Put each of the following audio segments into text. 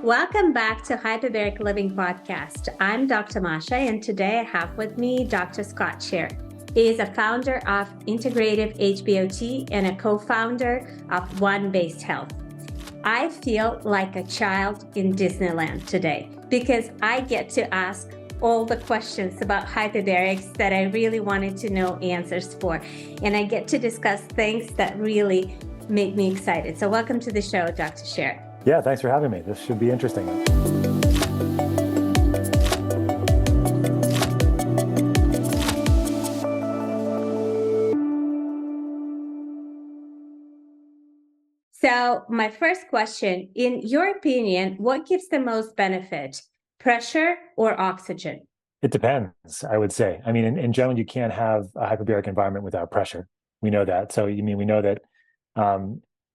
Welcome back to Hyperbaric Living Podcast. I'm Dr.Masha, and today I have with me Dr. Scott Sherr. He is a founder of Integrative HBOT and a co-founder of ONEbase Health. I feel like a child in Disneyland today because I get to ask all the questions about hyperbarics that I really wanted to know answers for. And I get to discuss things that really make me excited. So welcome to the show, Dr. Sherr. Yeah, thanks for having me. This should be interesting. So my first question, in your opinion, what gives the most benefit, pressure or oxygen? It depends, I would say. I mean, in general, you can't have a hyperbaric environment without pressure. We know that. So we know that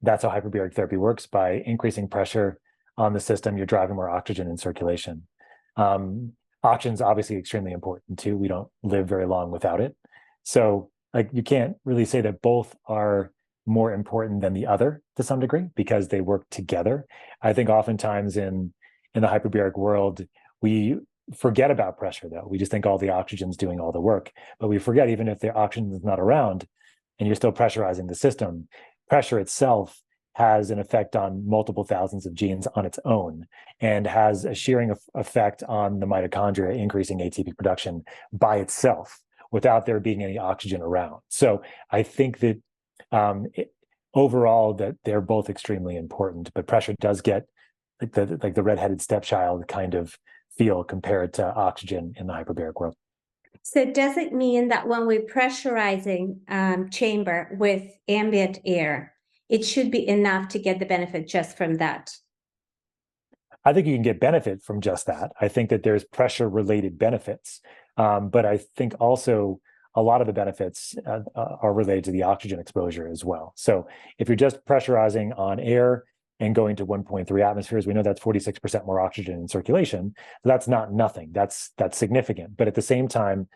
that's how hyperbaric therapy works. By increasing pressure on the system, you're driving more oxygen in circulation. Oxygen is obviously extremely important too. We don't live very long without it. So you can't really say that both are more important than the other to some degree because they work together. I think oftentimes in the hyperbaric world, we forget about pressure though. We just think all the oxygen's doing all the work, but we forget even if the oxygen is not around and you're still pressurizing the system, pressure itself has an effect on multiple thousands of genes on its own and has a shearing effect on the mitochondria, increasing ATP production by itself without there being any oxygen around. So I think that overall that they're both extremely important, but pressure does get like the redheaded stepchild kind of feel compared to oxygen in the hyperbaric world. So does it mean that when we're pressurizing chamber with ambient air, it should be enough to get the benefit just from that? I think you can get benefit from just that. I think that there's pressure-related benefits, but I think also a lot of the benefits are related to the oxygen exposure as well. So if you're just pressurizing on air and going to 1.3 atmospheres, we know that's 46% more oxygen in circulation. So that's not nothing. That's significant. But at the same time,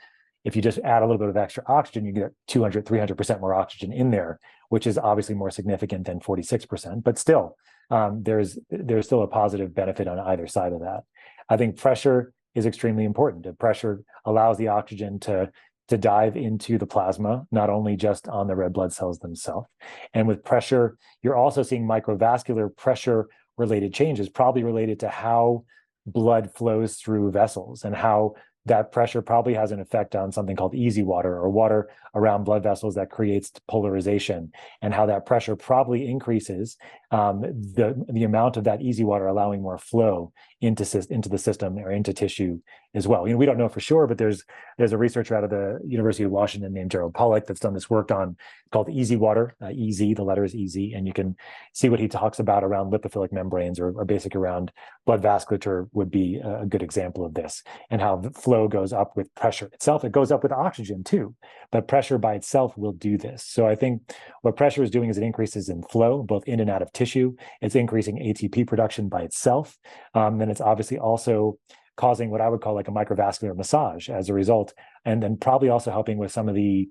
if you just add a little bit of extra oxygen, you get 200, 300% more oxygen in there, which is obviously more significant than 46%. But still, there's still a positive benefit on either side of that. I think pressure is extremely important. The pressure allows the oxygen to dive into the plasma, not only just on the red blood cells themselves. And with pressure, you're also seeing microvascular pressure-related changes, probably related to how blood flows through vessels and how that pressure probably has an effect on something called easy water or water around blood vessels that creates polarization, and how that pressure probably increases the amount of that easy water allowing more flow into the system or into tissue as well. We don't know for sure, but there's a researcher out of the University of Washington named Gerald Pollack that's done this work on called easy water, EZ, the letter is EZ, and you can see what he talks about around lipophilic membranes or basically around blood vasculature would be a good example of this, and how the flow goes up with pressure itself. It goes up with oxygen too, but pressure by itself will do this. So I think what pressure is doing is it increases in flow, both in and out of tissue. It's increasing ATP production by itself. Then it's obviously also causing what I would call like a microvascular massage as a result, and then probably also helping with some of the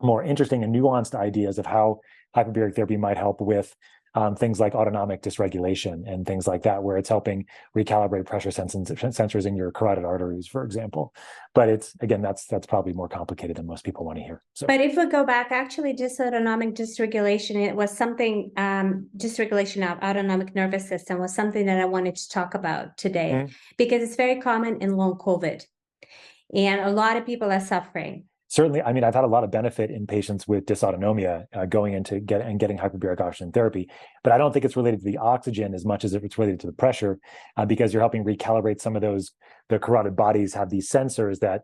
more interesting and nuanced ideas of how hyperbaric therapy might help with things like autonomic dysregulation and things like that, where it's helping recalibrate pressure sensors in your carotid arteries, for example. But that's probably more complicated than most people want to hear. So. But if we go back, actually, dysautonomic dysregulation, it was something, dysregulation of autonomic nervous system was something that I wanted to talk about today, because it's very common in long COVID. And a lot of people are suffering. Certainly, I mean, I've had a lot of benefit in patients with dysautonomia going into getting hyperbaric oxygen therapy, but I don't think it's related to the oxygen as much as it's related to the pressure, because you're helping recalibrate some of those. The carotid bodies have these sensors that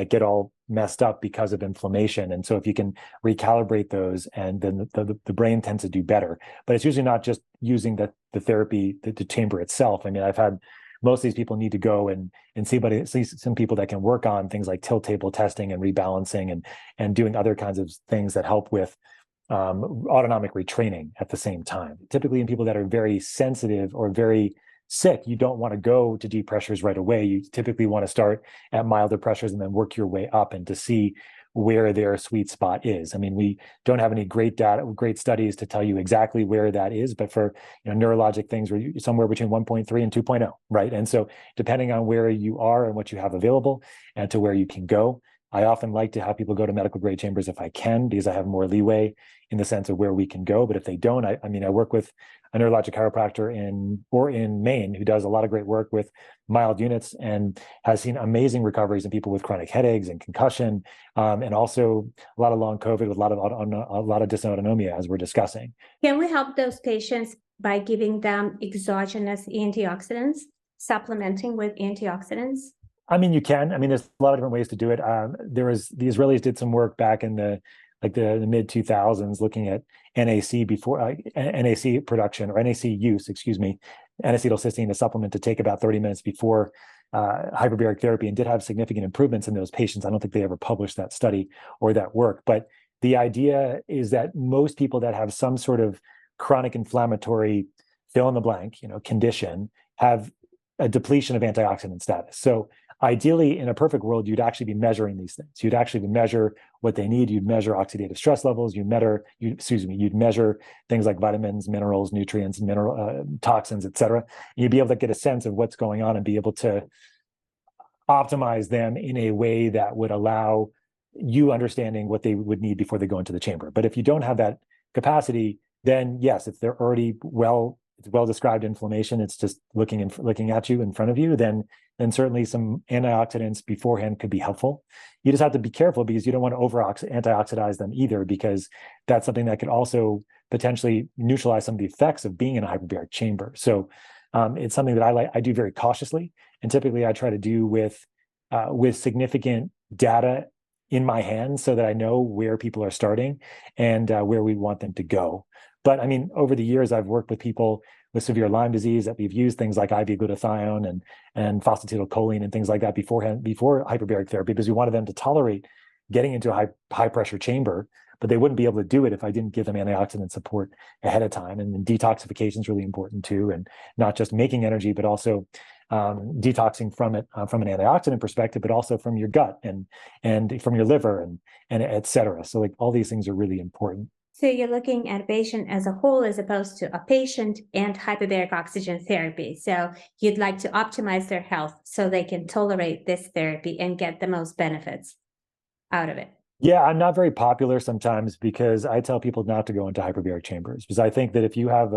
get all messed up because of inflammation, and so if you can recalibrate those, and then the brain tends to do better. But it's usually not just using the therapy, the chamber itself. I mean, I've had. Most of these people need to go and see some people that can work on things like tilt table testing and rebalancing and doing other kinds of things that help with autonomic retraining at the same time. Typically in people that are very sensitive or very sick, you don't want to go to deep pressures right away. You typically want to start at milder pressures and then work your way up, and to see where their sweet spot is. I mean, we don't have any great data, great studies to tell you exactly where that is, but for neurologic things, we're somewhere between 1.3 and 2.0, right? And so depending on where you are and what you have available and to where you can go, I often like to have people go to medical grade chambers if I can, because I have more leeway in the sense of where we can go. But if they don't, I work with a neurologic chiropractor in Maine who does a lot of great work with mild units and has seen amazing recoveries in people with chronic headaches and concussion, and also a lot of long COVID with a lot of dysautonomia, as we're discussing. Can we help those patients by giving them exogenous antioxidants, supplementing with antioxidants? I mean, you can. I mean, there's a lot of different ways to do it. The Israelis did some work back in the mid 2000s looking at NAC before NAC production or NAC use, N-acetylcysteine, a supplement to take about 30 minutes before hyperbaric therapy, and did have significant improvements in those patients. I don't think they ever published that study or that work, but the idea is that most people that have some sort of chronic inflammatory fill in the blank, condition, have a depletion of antioxidant status. So ideally, in a perfect world, you'd actually be measuring these things. You'd actually measure what they need. You'd measure oxidative stress levels. You'd measure things like vitamins, minerals, nutrients, toxins, et cetera. And you'd be able to get a sense of what's going on and be able to optimize them in a way that would allow you understanding what they would need before they go into the chamber. But if you don't have that capacity, then yes, if they're already well-described inflammation, it's just looking at you in front of you, then certainly some antioxidants beforehand could be helpful. You just have to be careful because you don't want to antioxidize them either, because that's something that could also potentially neutralize some of the effects of being in a hyperbaric chamber. So it's something that I do very cautiously, and typically I try to do with significant data in my hands so that I know where people are starting and where we want them to go. But I mean, over the years, I've worked with people with severe Lyme disease that we've used things like IV glutathione and phosphatidylcholine and things like that before hyperbaric therapy, because we wanted them to tolerate getting into a high pressure chamber, but they wouldn't be able to do it if I didn't give them antioxidant support ahead of time. And detoxification is really important too, and not just making energy, but also detoxing from it from an antioxidant perspective, but also from your gut and from your liver and et cetera. So like all these things are really important. So you're looking at a patient as a whole as opposed to a patient and hyperbaric oxygen therapy. So you'd like to optimize their health so they can tolerate this therapy and get the most benefits out of it. Yeah, I'm not very popular sometimes because I tell people not to go into hyperbaric chambers, because I think that if you have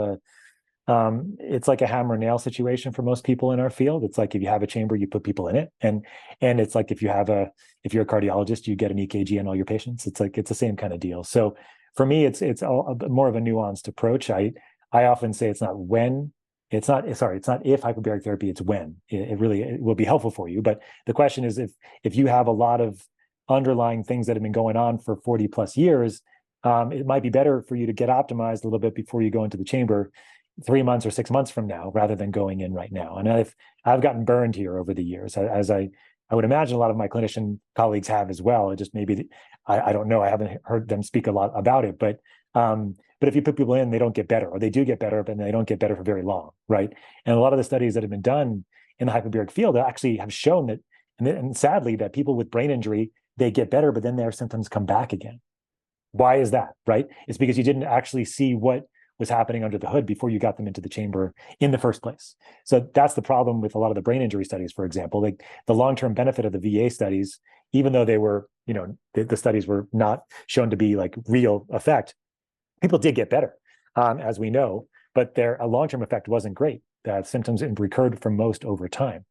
it's like a hammer and nail situation for most people in our field. It's like if you have a chamber, you put people in it, and it's like if you're a cardiologist, you get an EKG on all your patients. It's the same kind of deal. So for me, it's more of a nuanced approach. I often say it's not if hyperbaric therapy, it's when. It will be helpful for you. But the question is if you have a lot of underlying things that have been going on for 40 plus years, it might be better for you to get optimized a little bit before you go into the chamber 3 months or 6 months from now, rather than going in right now. And I've gotten burned here over the years, as I would imagine a lot of my clinician colleagues have as well. It just maybe I don't know. I haven't heard them speak a lot about it, but if you put people in, they don't get better, or they do get better, but they don't get better for very long, right? And a lot of the studies that have been done in the hyperbaric field actually have shown that, and sadly, that people with brain injury, they get better, but then their symptoms come back again. Why is that, right? It's because you didn't actually see what was happening under the hood before you got them into the chamber in the first place. So that's the problem with a lot of the brain injury studies, for example. Like the long-term benefit of the VA studies, even though they were, the studies were not shown to be like real effect, people did get better, as we know, but a long-term effect wasn't great. Symptoms recurred for most over time.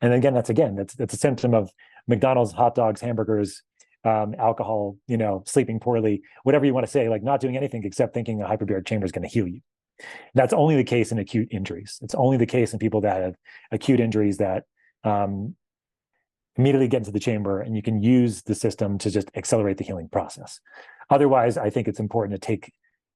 And again, that's a symptom of McDonald's, hot dogs, hamburgers, alcohol, sleeping poorly, whatever you want to say, like not doing anything except thinking a hyperbaric chamber is going to heal you. That's only the case in acute injuries. It's only the case in people that have acute injuries that immediately get into the chamber, and you can use the system to just accelerate the healing process. Otherwise, I think it's important to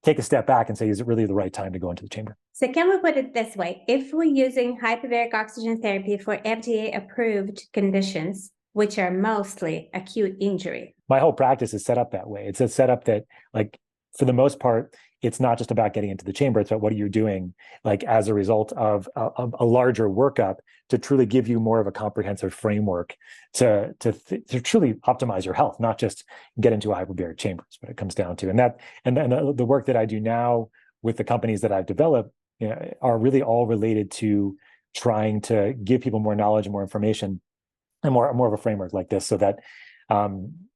take a step back and say, is it really the right time to go into the chamber? So can we put it this way? If we're using hyperbaric oxygen therapy for FDA-approved conditions, which are mostly acute injury. My whole practice is set up that way. It's a setup that, like, for the most part, it's not just about getting into the chamber, it's about what are you doing like as a result of a larger workup to truly give you more of a comprehensive framework to truly optimize your health, not just get into a hyperbaric chamber is what it comes down to. And the work that I do now with the companies that I've developed, you know, are really all related to trying to give people more knowledge and more information and more of a framework like this, so that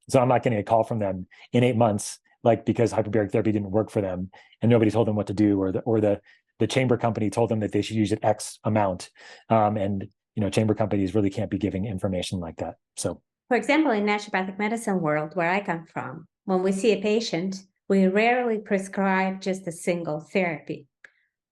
so I'm not getting a call from them in 8 months, like because hyperbaric therapy didn't work for them and nobody told them what to do, or the chamber company told them that they should use it X amount. And you know, chamber companies really can't be giving information like that. So, for example, in naturopathic medicine world, where I come from, when we see a patient, we rarely prescribe just a single therapy.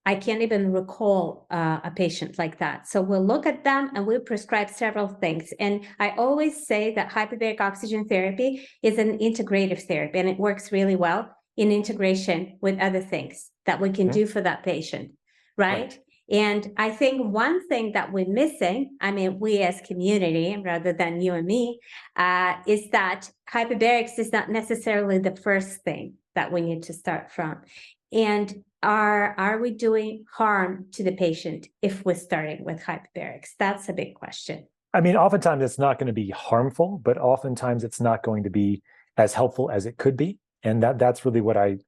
I can't even recall a patient like that. So we'll look at them and we'll prescribe several things. And I always say that hyperbaric oxygen therapy is an integrative therapy, and it works really well in integration with other things that we can do for that patient, right? And I think one thing that we're missing, I mean, we as community, rather than you and me, is that hyperbarics is not necessarily the first thing that we need to start from. And are we doing harm to the patient if we're starting with hyperbarics? That's a big question. I mean, oftentimes it's not going to be harmful, but oftentimes it's not going to be as helpful as it could be. And that's really what I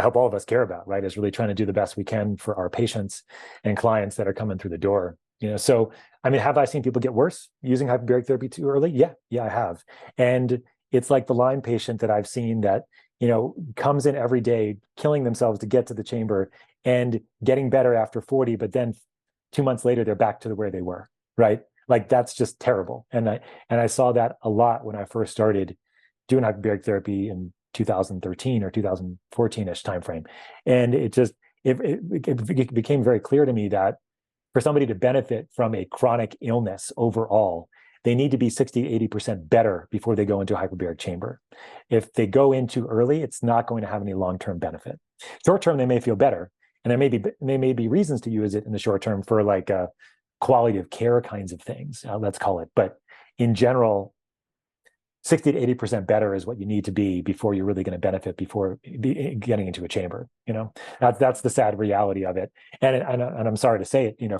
hope all of us care about, right? Is really trying to do the best we can for our patients and clients that are coming through the door. You know, so I mean, have I seen people get worse using hyperbaric therapy too early? Yeah, I have. And it's like the Lyme patient that I've seen that, you know, comes in every day, killing themselves to get to the chamber and getting better after 40, but then 2 months later, they're back to where they were, right? Like that's just terrible. And I saw that a lot when I first started doing hyperbaric therapy in 2013 or 2014-ish timeframe. And it became very clear to me that for somebody to benefit from a chronic illness overall, they need to be 60 to 80% better before they go into a hyperbaric chamber. If they go in too early, it's not going to have any long-term benefit. Short term, they may feel better, and there may be reasons to use it in the short term for like quality of care kinds of things, let's call it. But in general, 60 to 80% better is what you need to be before you're really going to benefit before getting into a chamber. You know, that's the sad reality of it. And I'm sorry to say it, you know,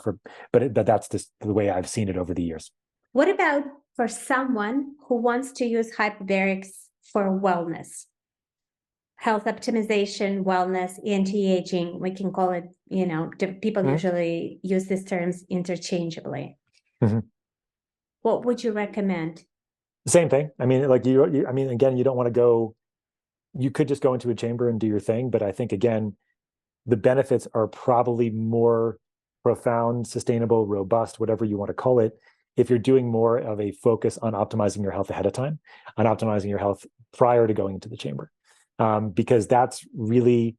but that's just the way I've seen it over the years. What about for someone who wants to use hyperbarics for wellness, health optimization, wellness, anti-aging? We can call it, you know, people usually use these terms interchangeably. What would you recommend? Same thing. I mean, like I mean, again, you don't want to go, you could just go into a chamber and do your thing. But I think, again, the benefits are probably more profound, sustainable, robust, whatever you want to call it, if you're doing more of a focus on optimizing your health ahead of time, on optimizing your health prior to going into the chamber. Because that's really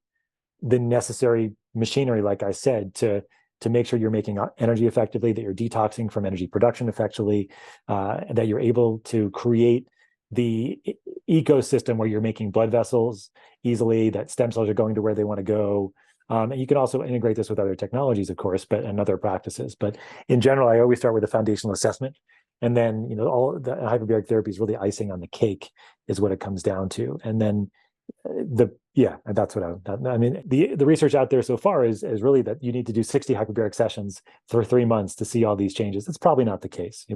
the necessary machinery, like I said, to make sure you're making energy effectively, that you're detoxing from energy production effectively, and that you're able to create the ecosystem where you're making blood vessels easily, that stem cells are going to where they want to go. And you can also integrate this with other technologies, of course, and other practices. But in general, I always start with a foundational assessment. And then, you know, all the hyperbaric therapy is really icing on the cake is what it comes down to. And then that's what I mean. The research out there so far is really that you need to do 60 hyperbaric sessions for 3 months to see all these changes. It's probably not the case. You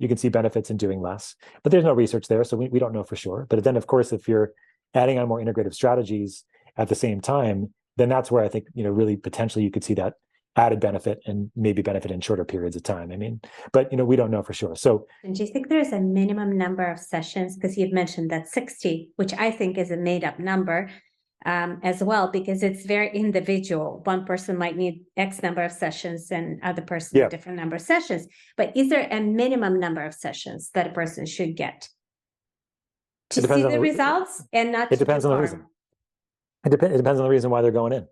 can see benefits in doing less, but there's no research there, so we don't know for sure. But then, of course, if you're adding on more integrative strategies at the same time, then that's where I think, you know, really potentially you could see that added benefit and maybe benefit in shorter periods of time. I mean, but, you know, we don't know for sure. So, and do you think there's a minimum number of sessions? Because you've mentioned that 60, which I think is a made up number as well, because it's very individual. One person might need X number of sessions and other person a different number of sessions. But is there a minimum number of sessions that a person should get to see the results and not to do harm? It depends on the reason. It depends on the reason why they're going in.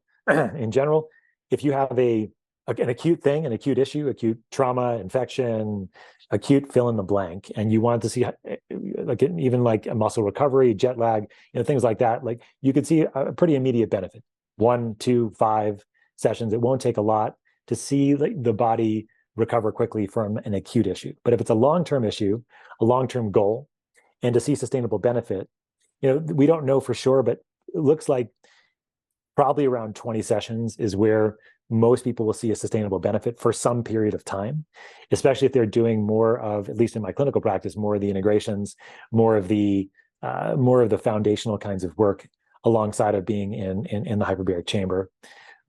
In general, if you have an acute thing, an acute issue, acute trauma, infection, acute fill in the blank, and you want to see even like a muscle recovery, jet lag, you know, things like that, like you could see a pretty immediate benefit. 1, 2, 5 sessions. It won't take a lot to see the body recover quickly from an acute issue. But if it's a long-term issue, a long-term goal, and to see sustainable benefit, you know, we don't know for sure, but it looks like probably around 20 sessions is where most people will see a sustainable benefit for some period of time, especially if they're doing more of, at least in my clinical practice, more of the integrations, more of the foundational kinds of work alongside of being in the hyperbaric chamber.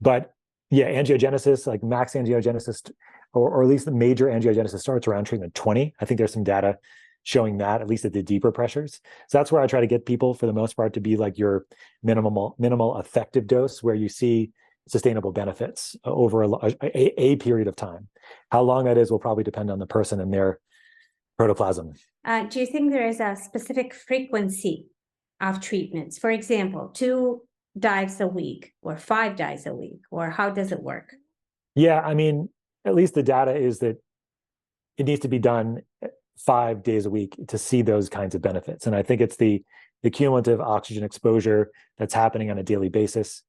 But yeah, angiogenesis, like max angiogenesis, or at least the major angiogenesis starts around treatment 20. I think there's some data showing that, at least at the deeper pressures. So that's where I try to get people, for the most part, to be like your minimal effective dose, where you see sustainable benefits over a period of time. How long that is will probably depend on the person and their protoplasm. Do you think there is a specific frequency of treatments? For example, 2 dives a week or 5 dives a week, or how does it work? Yeah, I mean, at least the data is that it needs to be done 5 days a week to see those kinds of benefits. And I think it's the cumulative oxygen exposure that's happening on a daily basis,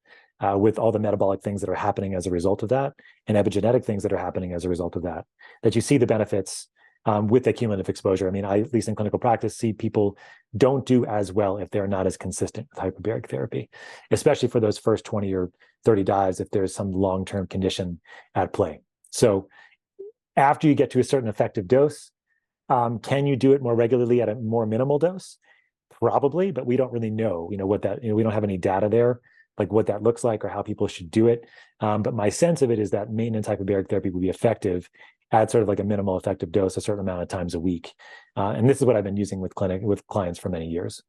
with all the metabolic things that are happening as a result of that, and epigenetic things that are happening as a result of that, that you see the benefits with the cumulative exposure. I mean, I, at least in clinical practice, see people don't do as well if they're not as consistent with hyperbaric therapy, especially for those first 20 or 30 dives, if there's some long-term condition at play. So after you get to a certain effective dose, can you do it more regularly at a more minimal dose? Probably, but we don't really know, what that, we don't have any data there, like what that looks like or how people should do it. But my sense of it is that maintenance hyperbaric therapy would be effective at sort of like a minimal effective dose a certain amount of times a week. And this is what I've been using with clients for many years.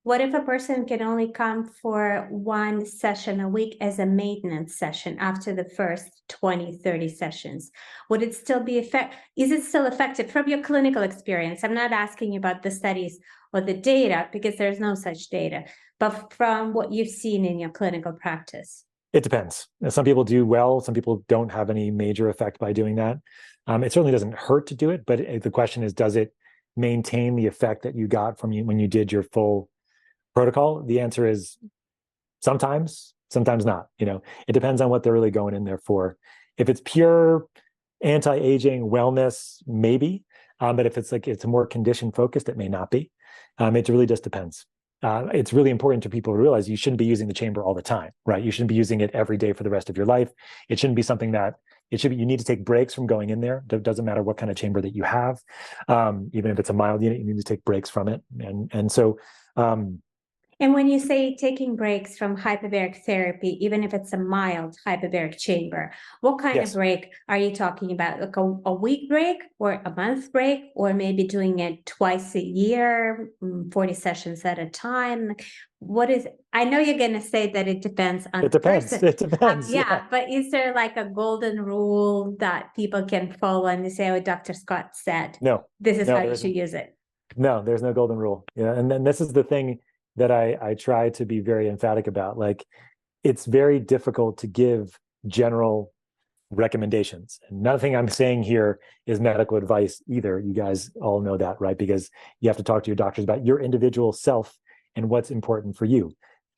What if a person can only come for 1 session a week as a maintenance session after the first 20, 30 sessions? Would it still be is it still effective from your clinical experience? I'm not asking you about the studies or the data, because there's no such data, but from what you've seen in your clinical practice. It depends. Some people do well. Some people don't have any major effect by doing that. It certainly doesn't hurt to do it, but the question is, does it maintain the effect that you got from when you did your full protocol? The answer is sometimes not. It depends on what they're really going in there for. If it's pure anti-aging wellness, maybe. But if it's more condition focused, it may not be. It really just depends. It's really important to people to realize you shouldn't be using the chamber all the time, right? You shouldn't be using it every day for the rest of your life. It shouldn't be something that you need to take breaks from going in there. It doesn't matter what kind of chamber that you have. Even if it's a mild unit, you need to take breaks from it. And so, and when you say taking breaks from hyperbaric therapy, even if it's a mild hyperbaric chamber, what kind of break are you talking about? Like a week break or a month break, or maybe doing it twice a year, 40 sessions at a time? What is, I know you're going to say that it depends on the person. It depends. Yeah, but is there like a golden rule that people can follow and they say, oh, Dr. Scott said, no, this is how you should use it? No, there's no golden rule. Yeah. And then this is the thing that I try to be very emphatic about. Like, it's very difficult to give general recommendations. And nothing I'm saying here is medical advice either. You guys all know that, right? Because you have to talk to your doctors about your individual self and what's important for you.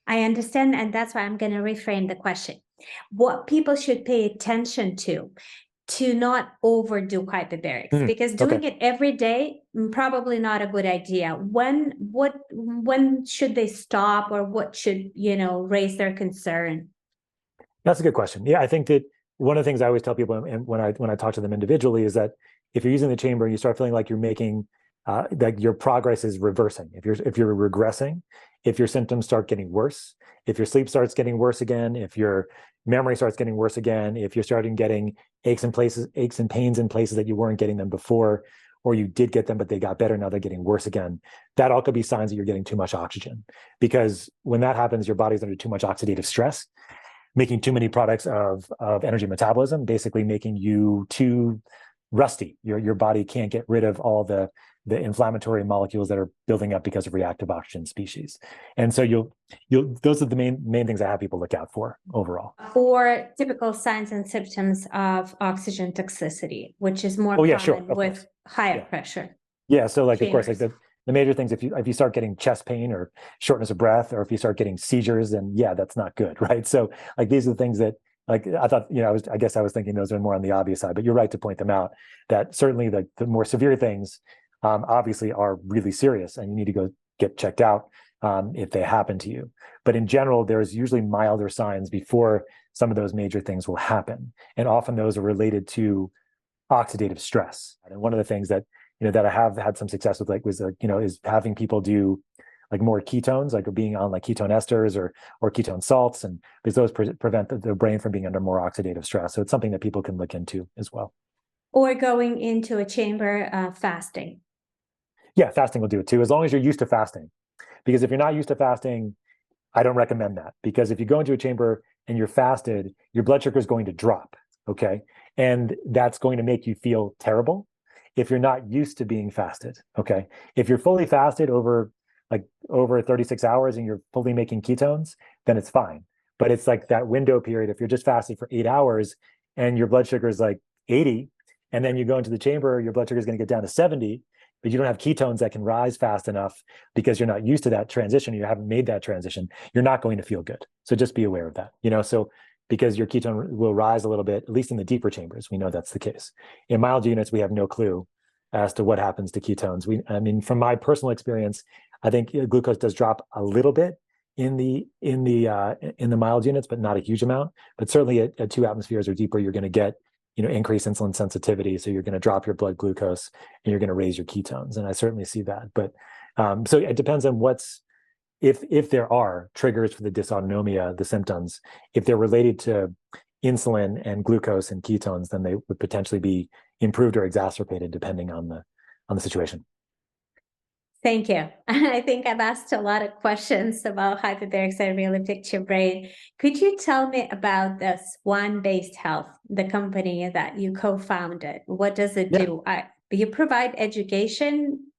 I understand. And that's why I'm going to reframe the question. What people should pay attention to not overdo hyperbarics, because doing it every day, probably not a good idea. When should they stop, or what should, raise their concern? That's a good question. Yeah, I think that one of the things I always tell people, and when I talk to them individually, is that if you're using the chamber and you start feeling like you're making that your progress is reversing, if you're regressing, if your symptoms start getting worse, if your sleep starts getting worse again, if your memory starts getting worse again, if you're starting getting aches and pains in places that you weren't getting them before, or you did get them but they got better, now they're getting worse again, that all could be signs that you're getting too much oxygen. Because when that happens, your body's under too much oxidative stress, making too many products of energy metabolism, basically making you too rusty. Your body can't get rid of all the inflammatory molecules that are building up because of reactive oxygen species. And so those are the main things I have people look out for overall. For typical signs and symptoms of oxygen toxicity, which is more common with higher pressure. Yeah, so like, chambers. Of course, like the major things, if you start getting chest pain or shortness of breath, or if you start getting seizures, then that's not good, right? So like, these are the things that, like, I thought, I guess I was thinking those are more on the obvious side, but you're right to point them out, that certainly the more severe things obviously are really serious and you need to go get checked out. if they happen to you. But in general, there's usually milder signs before some of those major things will happen. And often those are related to oxidative stress. And one of the things that, that I have had some success with, is having people do like more ketones, like being on like ketone esters or ketone salts, and because those prevent the brain from being under more oxidative stress. So it's something that people can look into as well. Or going into a chamber fasting. Yeah, fasting will do it too, as long as you're used to fasting. Because if you're not used to fasting, I don't recommend that. Because if you go into a chamber and you're fasted, your blood sugar is going to drop, okay? And that's going to make you feel terrible if you're not used to being fasted, okay? If you're fully fasted over 36 hours and you're fully making ketones, then it's fine. But it's like that window period, if you're just fasted for 8 hours and your blood sugar is like 80, and then you go into the chamber, your blood sugar is going to get down to 70, but you don't have ketones that can rise fast enough because you're not used to that transition, you haven't made that transition, you're not going to feel good. So just be aware of that, so because your ketone will rise a little bit, at least in the deeper chambers, we know that's the case. In mild units, we have no clue as to what happens to ketones. From my personal experience, I think glucose does drop a little bit in the mild units, but not a huge amount. But certainly at 2 atmospheres or deeper, you're going to get increased insulin sensitivity. So you're going to drop your blood glucose and you're going to raise your ketones. And I certainly see that. But so it depends on if there are triggers for the dysautonomia, the symptoms, if they're related to insulin and glucose and ketones, then they would potentially be improved or exacerbated depending on the situation. Thank you. I think I've asked a lot of questions about hyperbarics. I really picked your brain. Could you tell me about this ONEbase Health, the company that you co-founded? What does it do? You provide education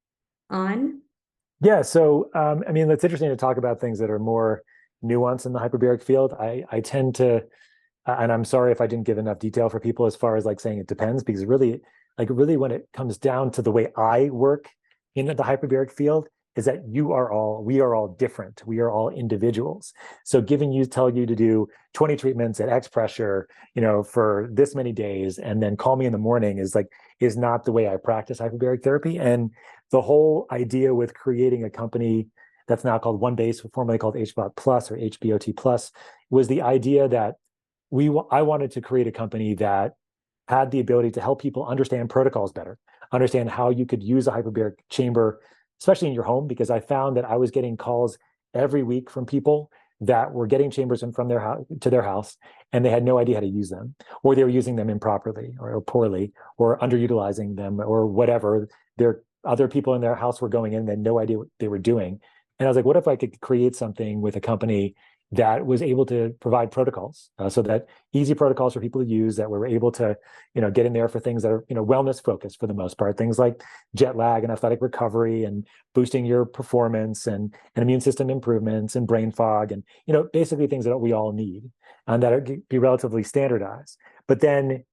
on? Yeah, so it's interesting to talk about things that are more nuanced in the hyperbaric field. I tend to, and I'm sorry if I didn't give enough detail for people as far as like saying it depends, because really when it comes down to the way I work in the hyperbaric field is that we are all different. We are all individuals. So tell you to do 20 treatments at X pressure, for this many days, and then call me in the morning is not the way I practice hyperbaric therapy. And the whole idea with creating a company that's now called ONEbase, formerly called HBOT Plus or HBOT Plus, was the idea that I wanted to create a company that had the ability to help people understand protocols better, understand how you could use a hyperbaric chamber, especially in your home, because I found that I was getting calls every week from people that were getting chambers from their house to their house, and they had no idea how to use them, or they were using them improperly or poorly, or underutilizing them, or whatever. Other people in their house were going in and they had no idea what they were doing. And I was like, what if I could create something with a company that was able to provide protocols, so that easy protocols for people to use, that we were able to, get in there for things that are, wellness focused for the most part, things like jet lag and athletic recovery and boosting your performance and immune system improvements and brain fog and, basically things that we all need and that are be relatively standardized. But then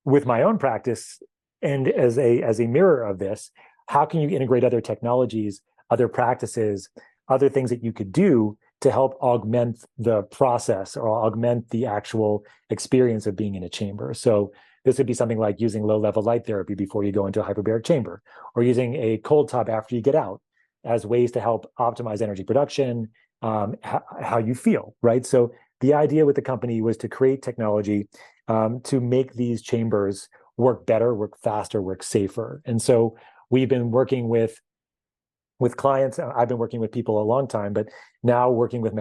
with my own practice and as a mirror of this, how can you integrate other technologies, other practices, other things that you could do to help augment the process or augment the actual experience of being in a chamber? So this would be something like using low-level light therapy before you go into a hyperbaric chamber, or using a cold tub after you get out as ways to help optimize energy production, how you feel, right? So the idea with the company was to create technology to make these chambers work better, work faster, work safer. And so we've been working with clients. I've been working with people a long time, but now working with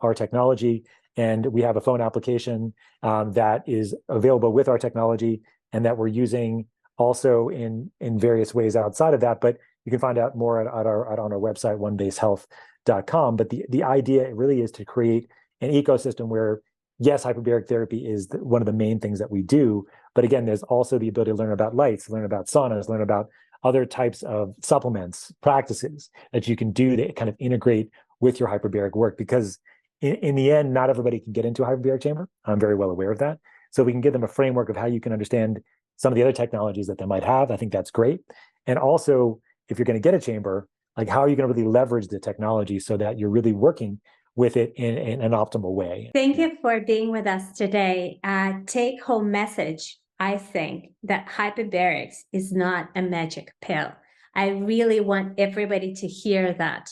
our technology, and we have a phone application that is available with our technology and that we're using also in various ways outside of that. But you can find out more on our website, onebasehealth.com. But the idea really is to create an ecosystem where, yes, hyperbaric therapy is one of the main things that we do. But again, there's also the ability to learn about lights, learn about saunas, learn about other types of supplements, practices that you can do that kind of integrate with your hyperbaric work. Because in the end, not everybody can get into a hyperbaric chamber. I'm very well aware of that. So we can give them a framework of how you can understand some of the other technologies that they might have. I think that's great. And also, if you're going to get a chamber, like how are you going to really leverage the technology so that you're really working with it in an optimal way? Thank you for being with us today. Take home message. I think that hyperbarics is not a magic pill. I really want everybody to hear that.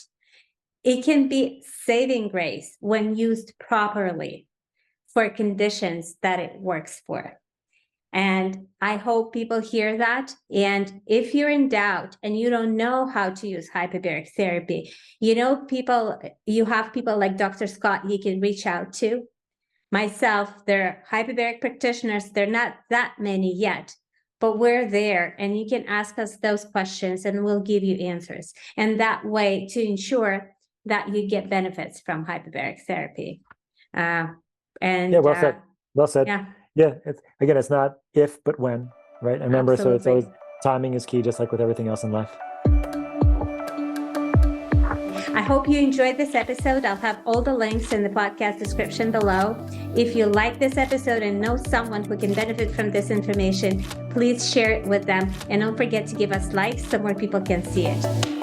it can be saving grace when used properly for conditions that it works for. And I hope people hear that. And if you're in doubt and you don't know how to use hyperbaric therapy, you have people like Dr. Scott you can reach out to. Myself, they're hyperbaric practitioners. They're not that many yet, but we're there, and you can ask us those questions and we'll give you answers. And that way to ensure that you get benefits from hyperbaric therapy. Well said. Well said. Yeah. It's not if, but when, right? And remember, Absolutely. So it's always timing is key, just like with everything else in life. I hope you enjoyed this episode. I'll have all the links in the podcast description below. If you like this episode and know someone who can benefit from this information, please share it with them. And don't forget to give us likes so more people can see it.